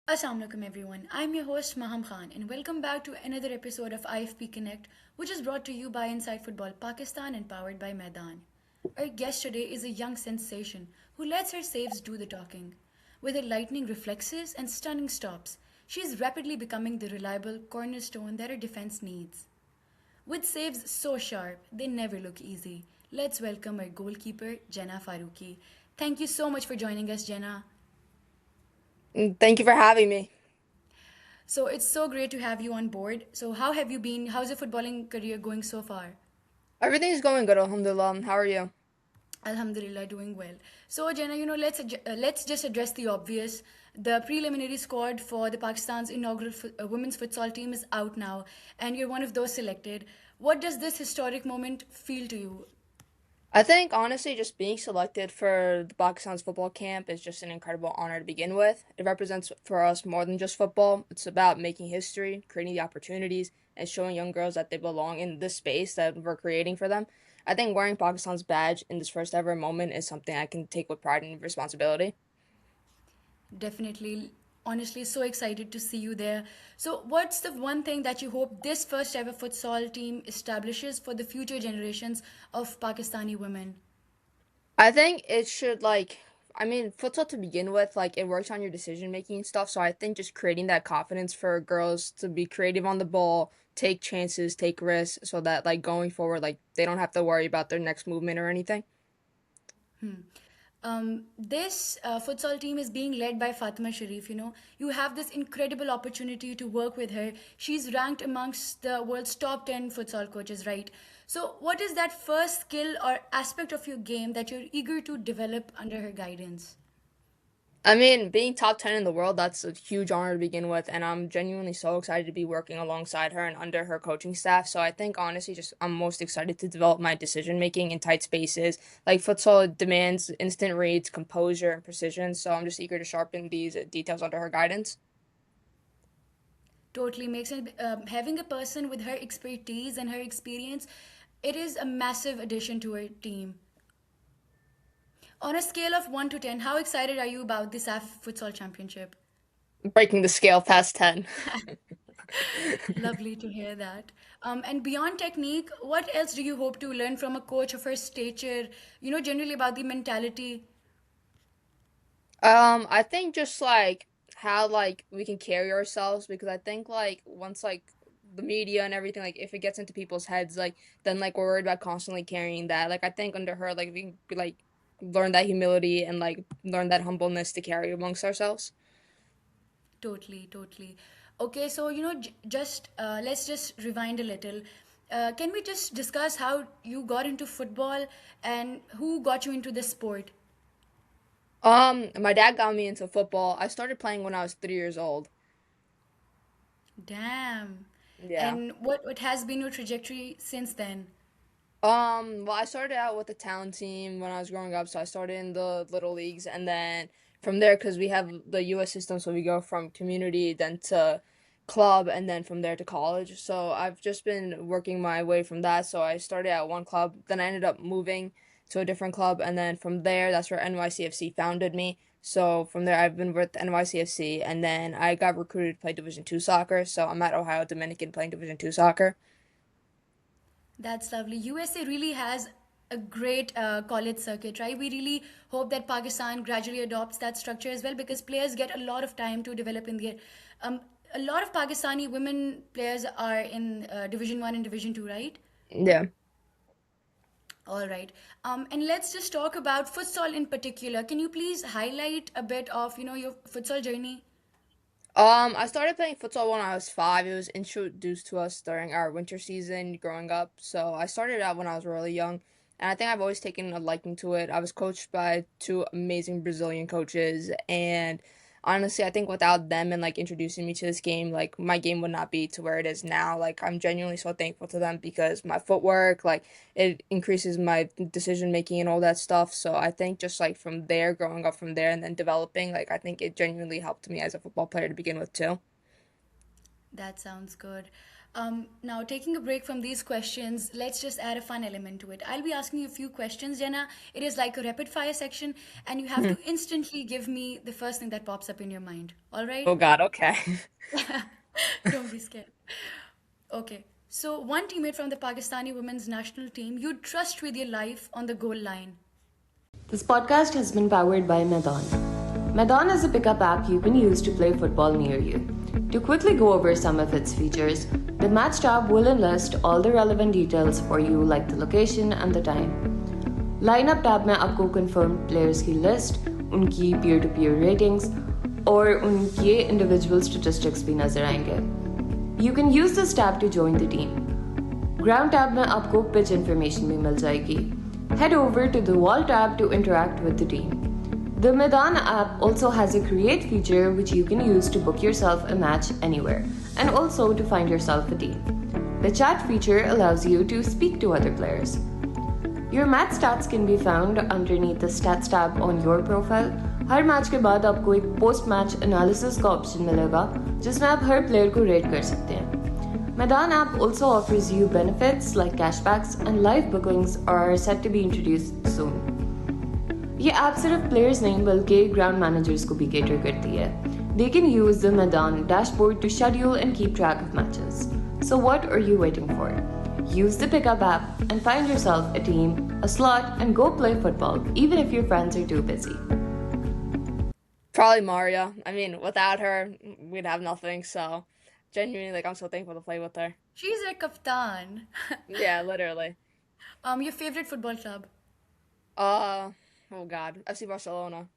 Assalamualaikum everyone. I'm your host Maham Khan and welcome back to another episode of IFP Connect, which is brought to you by Inside Football Pakistan and powered by Maidan. Our guest today is a young sensation who lets her saves do the talking. With her lightning reflexes and stunning stops, she is rapidly becoming the reliable cornerstone that her defense needs. With saves so sharp, they never look easy. Let's welcome our goalkeeper, Jennah Farooki. Thank you so much for joining us, Jennah. Thank you for having me. So it's so great to have you on board. So how have you been? How's your footballing career going so far? Everything's going good, alhamdulillah. How are you? Alhamdulillah, doing well. So Jenna, let's just address the obvious. The preliminary squad for the Pakistan's inaugural women's futsal team is out now, and you're one of those selected. What does this historic moment feel to you? I think honestly, just being selected for the Pakistan's football camp is just an incredible honor to begin with. It represents for us more than just football. It's about making history, creating the opportunities, and showing young girls that they belong in this space that we're creating for them. I think wearing Pakistan's badge in this first ever moment is something I can take with pride and responsibility. Definitely, honestly, so excited to see you there. So, what's the one thing that you hope this first ever futsal team establishes for the future generations of Pakistani women? I think it should futsal to begin with, it works on your decision making and stuff. So I think just creating that confidence for girls to be creative on the ball, take chances, take risks, so that going forward, they don't have to worry about their next movement or anything. This futsal team is being led by Fatima Sharef. You have this incredible opportunity to work with her. She's ranked amongst the world's top 10 futsal coaches, right? So, what is that first skill or aspect of your game that you're eager to develop under her guidance? I mean, being top 10 in the world, that's a huge honor to begin with, and I'm genuinely so excited to be working alongside her and under her coaching staff. So I think honestly, just I'm most excited to develop my decision making in tight spaces. Like futsal demands instant reads, composure, and precision. So I'm just eager to sharpen these details under her guidance. Totally makes sense. Having a person with her expertise and her experience, it is a massive addition to her team. On a scale of 1 to 10, how excited are you about this AF Futsal Championship? Breaking the scale past 10. Lovely to hear that. And beyond technique, what else do you hope to learn from a coach of her stature? Generally about the mentality. I think just how we can carry ourselves because I think once the media and everything if it gets into people's heads then we're worried about constantly carrying that. I think under her we can learn that humility and learn that humbleness to carry amongst ourselves. Totally, totally. Okay, so just let's just rewind a little. Can we just discuss how you got into football and who got you into this sport? My dad got me into football. I started playing when I was 3 years old. Damn. Yeah. And what has been your trajectory since then? Well, I started out with the town team when I was growing up, so I started in the little leagues, and then from there, because we have the U.S. system, so we go from community then to club, and then from there to college. So I've just been working my way from that. So I started at one club, then I ended up moving to a different club, and then from there, that's where NYCFC founded me. So from there, I've been with NYCFC, and then I got recruited to play Division 2 soccer. So I'm at Ohio Dominican playing Division 2 soccer. That's lovely. USA really has a great college circuit, right? We really hope that Pakistan gradually adopts that structure as well because players get a lot of time to develop in the. Um, a lot of Pakistani women players are in Division 1 and Division 2, right? Yeah. All right. And let's just talk about futsal in particular. Can you please highlight a bit of, your futsal journey? I started playing futsal when I was 5. It was introduced to us during our winter season growing up. So I started out when I was really young, and I think I've always taken a liking to it. I was coached by two amazing Brazilian coaches, and honestly, I think without them and introducing me to this game, my game would not be to where it is now. I'm genuinely so thankful to them because my footwork, it increases my decision making and all that stuff. So I think just from there, growing up from there and then developing, I think it genuinely helped me as a football player to begin with too. That sounds good. Now, taking a break from these questions, let's just add a fun element to it. I'll be asking you a few questions, Jenna. It is like a rapid fire section, and you have to instantly give me the first thing that pops up in your mind. All right? Oh God, okay. Don't be scared. Okay. So, one teammate from the Pakistani women's national team you'd trust with your life on the goal line. This podcast has been powered by Maidan. Maidan is a pickup app you can use to play football near you. To quickly go over some of its features, the Match tab will enlist all the relevant details for you like the location and the time. Lineup tab में आपको confirmed players की list, उनकी peer-to-peer ratings और उनके individual statistics भी नजर आएंगे. You can use this tab to join the team. Ground tab में आपको pitch information भी मिल जाएगी. Head over to the Wall tab to interact with the team. The Maidan app also has a create feature which you can use to book yourself a match anywhere and also to find yourself a team. The chat feature allows you to speak to other players. Your match stats can be found underneath the stats tab on your profile. Her match के बाद आपको एक post match analysis का option मिलेगा जिसमें आप हर player को rate कर सकते हैं. Maidan app also offers you benefits like cashbacks and live bookings are set to be introduced soon. ये ऐप सिर्फ प्लेयर्स नहीं बल्कि ग्राउंड मैनेजर्स को भी cater करती है. They can use the Maidan dashboard to schedule and keep track of matches. So what are you waiting for? Use the pickup app and find yourself a team, a slot, and go play football, even if your friends are too busy. Probably Maria. I mean, without her, we'd have nothing. So, genuinely, like, I'm so thankful to play with her. She's a kaftan. Yeah, literally. Your favorite football club? Uh, oh God, FC Barcelona.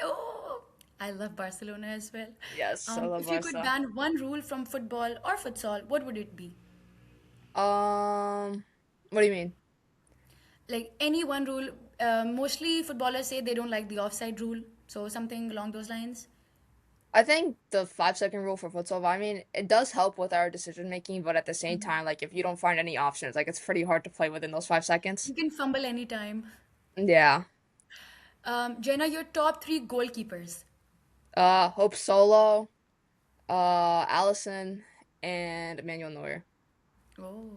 Oh, I love Barcelona as well. Yes, I love If you could Barca. ban one rule from football or futsal, what would it be? What do you mean? Like any one rule. Mostly footballers say they don't like the offside rule, so something along those lines. I think the 5 second rule for futsal, I mean, it does help with our decision making, but at the same time, like if you don't find any options, like it's pretty hard to play within those 5 seconds. You can fumble anytime. Yeah. Jenna, your top three goalkeepers. Hope Solo, Allison, and Emmanuel Neuer. Oh.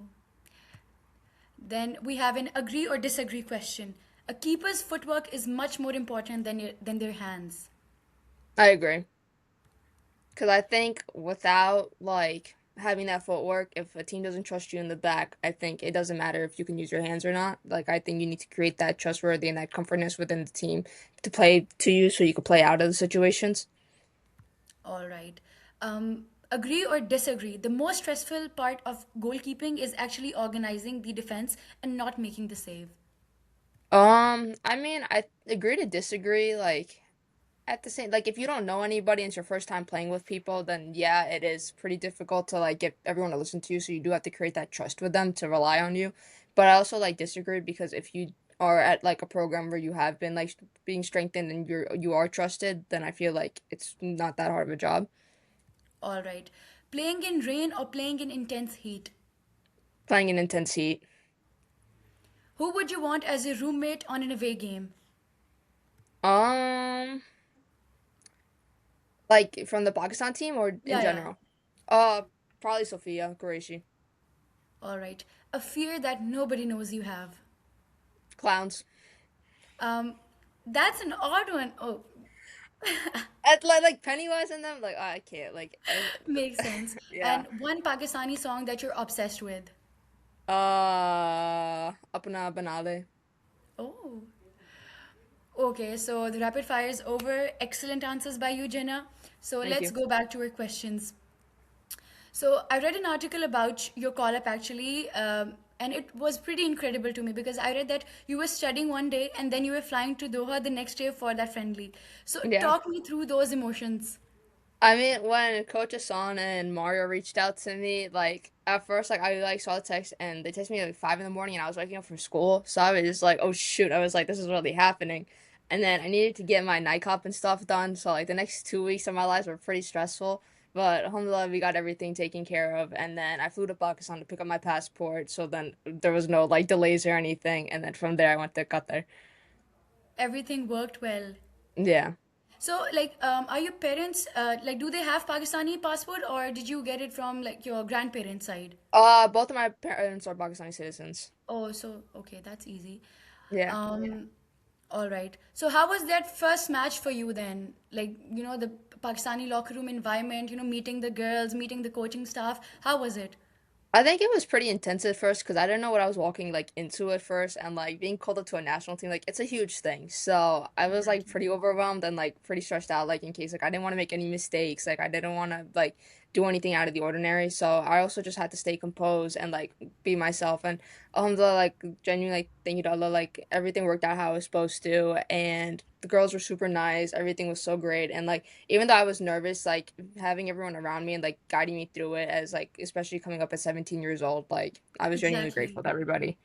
Then we have an agree or disagree question. A keeper's footwork is much more important than their hands. I agree. Because I think without like having that footwork, if a team doesn't trust you in the back, I think it doesn't matter if you can use your hands or not. Like I think you need to create that trustworthy and that comfortness within the team to play to you so you can play out of the situations. All right. Agree or disagree? The most stressful part of goalkeeping is actually organizing the defense and not making the save. I mean, I agree to disagree. Like at the same, like if you don't know anybody and it's your first time playing with people, then yeah, it is pretty difficult to like get everyone to listen to you. So you do have to create that trust with them to rely on you. But I also like disagree because if you are at like a program where you have been like being strengthened and you are trusted, then I feel like it's not that hard of a job. All right. Playing in rain or playing in intense heat? Playing in intense heat. Who would you want as a roommate on an away game? Um, like from the Pakistan team or in Yeah, yeah. general? Uh, Probably Sophia Qureshi. All right. A fear that nobody knows you have. Clowns. Um, that's an odd one. Oh, At like Pennywise and them, like I can't like. makes sense. Yeah. And one Pakistani song that you're obsessed with. Apna Banale. Oh. Okay, so the rapid fire is over. Excellent answers by you, Jenna. So Thank let's you. go back to our questions. So I read an article about your call up actually, and it was pretty incredible to me because I read that you were studying one day and then you were flying to Doha the next day for that friendly. So Yeah. talk me through those emotions. I mean, when Coach Hassan and Mario reached out to me, like at first, like I like saw the text and they texted me at like 5 in the morning, and I was waking up from school, so I was just like, oh shoot, I was like, this is really happening, and then I needed to get my nightcap and stuff done, so like the next 2 weeks of my life were pretty stressful, but alhamdulillah, we got everything taken care of, and then I flew to Pakistan to pick up my passport, so then there was no like delays or anything, and then from there I went to Qatar. Everything worked well. Yeah. So, like, are your parents like? Do they have Pakistani passport, or did you get it from like your grandparents' side? Both of my parents are Pakistani citizens. Oh, so okay, that's easy. Yeah. Um, all right. So, how was that first match for you then? Like, the Pakistani locker room environment. Meeting the girls, meeting the coaching staff. How was it? I think it was pretty intense at first because I didn't know what I was walking like into at first, and like being called up to a national team, like it's a huge thing. So I was like Exactly. pretty overwhelmed and like pretty stressed out, like in case like I didn't want to make any mistakes, like I didn't want to like do anything out of the ordinary. So I also just had to stay composed and like be myself. And alhamdulillah, like genuinely like thank you to Allah, like everything worked out how it was supposed to, and the girls were super nice. Everything was so great, and like even though I was nervous, like having everyone around me and like guiding me through it as like especially coming up at 17 years old, like I was genuinely Exactly. grateful to everybody.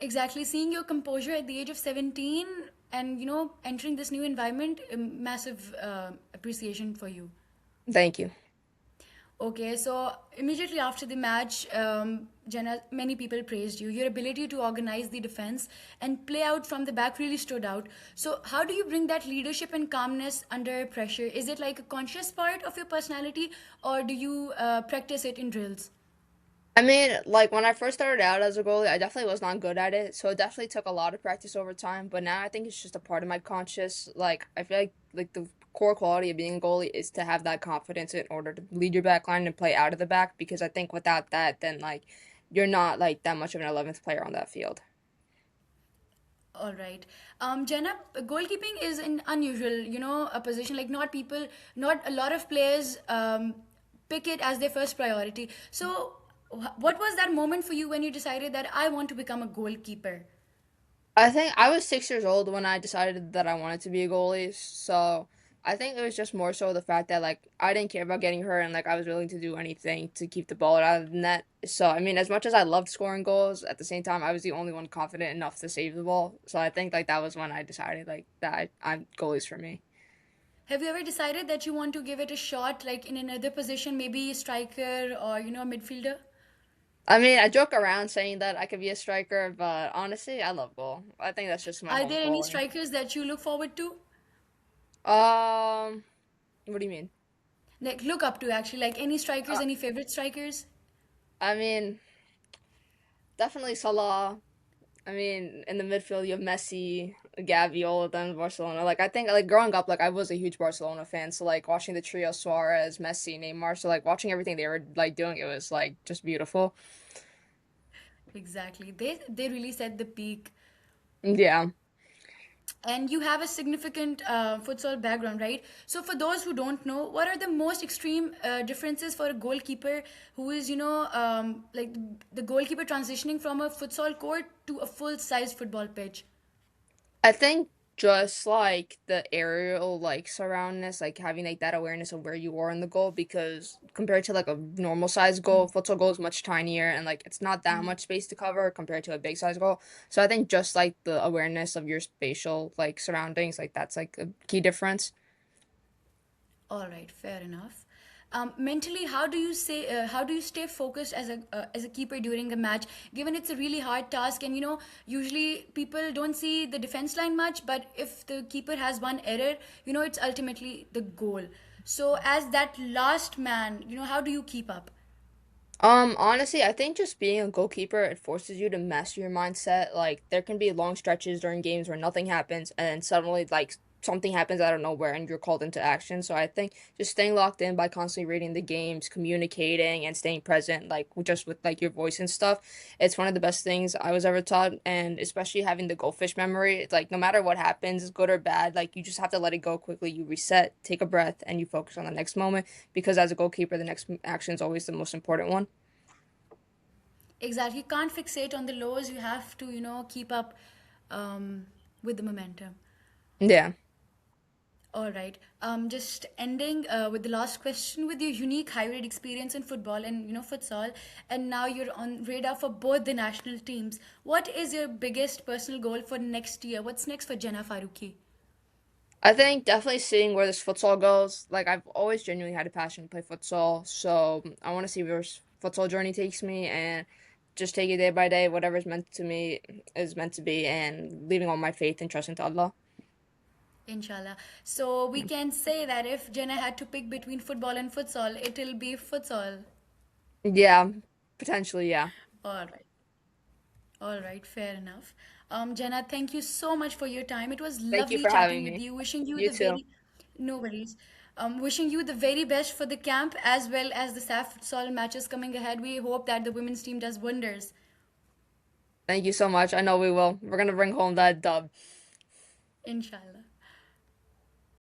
Exactly. Seeing your composure at the age of 17 and, entering this new environment, massive appreciation for you. Thank you. Okay, so immediately after the match, Jenna, many people praised you. Your ability to organize the defense and play out from the back really stood out. So, how do you bring that leadership and calmness under pressure? Is it like a conscious part of your personality, or do you practice it in drills? I mean, like when I first started out as a goalie, I definitely was not good at it. So it definitely took a lot of practice over time. But now I think it's just a part of my conscious. Like I feel like the core quality of being a goalie is to have that confidence in order to lead your back line and play out of the back. Because I think without that, then like you're not like that much of an 11th player on that field. All right. Jenna, goalkeeping is an unusual, a position like not a lot of players pick it as their first priority. So, what was that moment for you when you decided that I want to become a goalkeeper? I think I was 6 years old when I decided that I wanted to be a goalie. So I think it was just more so the fact that like I didn't care about getting hurt and like I was willing to do anything to keep the ball out of the net. So I mean, as much as I loved scoring goals, at the same time I was the only one confident enough to save the ball. So I think like that was when I decided like that I'm goalies for me. Have you ever decided that you want to give it a shot, like in another position, maybe striker or a midfielder? I mean, I joke around saying that I could be a striker, but honestly, I love goal. I think that's just my Are home there any calling. strikers that you look forward to, Um, what do you mean? like look up to actually, like any strikers, Uh, any favorite strikers? I mean, definitely Salah. I mean, in the midfield, you have Messi, Gavi, all of them, Barcelona. Like, I think, like, growing up, like, I was a huge Barcelona fan. So, like, watching the trio Suarez, Messi, Neymar. So, like, watching everything they were, like, doing, it was, like, just beautiful. Exactly. They really set the peak. Yeah. And you have a significant futsal background, right? So, for those who don't know, what are the most extreme differences for a goalkeeper who is, like the goalkeeper transitioning from a futsal court to a full-size football pitch? I think just, like, the aerial, like, surroundness, like, having, like, that awareness of where you are in the goal because compared to, like, a normal size goal, futsal goal is much tinier and, like, it's not that much space to cover compared to a big size goal. So I think just, like, the awareness of your spatial, like, surroundings, like, that's, like, a key difference. All right, fair enough. Mentally, how do you stay focused as a keeper during a match? Given it's a really hard task, and usually people don't see the defense line much, but if the keeper has one error, it's ultimately the goal. So, as that last man, how do you keep up? Honestly, I think just being a goalkeeper, it forces you to master your mindset. Like, there can be long stretches during games where nothing happens, and then suddenly, like, something happens out of nowhere and you're called into action. So I think just staying locked in by constantly reading the games, communicating, and staying present, like, just with, like, your voice and stuff, it's one of the best things I was ever taught. And especially having the goldfish memory, it's like, no matter what happens, good or bad, like, you just have to let it go quickly. You reset, take a breath, and you focus on the next moment because as a goalkeeper, the next action is always the most important one. Exactly. You can't fixate on the lows. You have to, keep up with the momentum. Yeah. All right. Just ending with the last question. With your unique hybrid experience in football and futsal, and now you're on radar for both the national teams. What is your biggest personal goal for next year? What's next for Jennah Farooki? I think definitely seeing where this futsal goes. Like I've always genuinely had a passion to play futsal, so I want to see where this futsal journey takes me and just take it day by day. Whatever's meant to me is meant to be, and leaving all my faith and trust into Allah. Inshallah. So we can say that if Jenna had to pick between football and futsal, it'll be futsal. Yeah, potentially, yeah. All right. All right, fair enough. Jenna, thank you so much for your time. It was Thank you lovely for chatting having with me. you. Wishing you You the too. very, no worries. Wishing you the very best for the camp as well as the SAF futsal matches coming ahead. We hope that the women's team does wonders. Thank you so much. I know we will. We're gonna bring home that dub. Inshallah.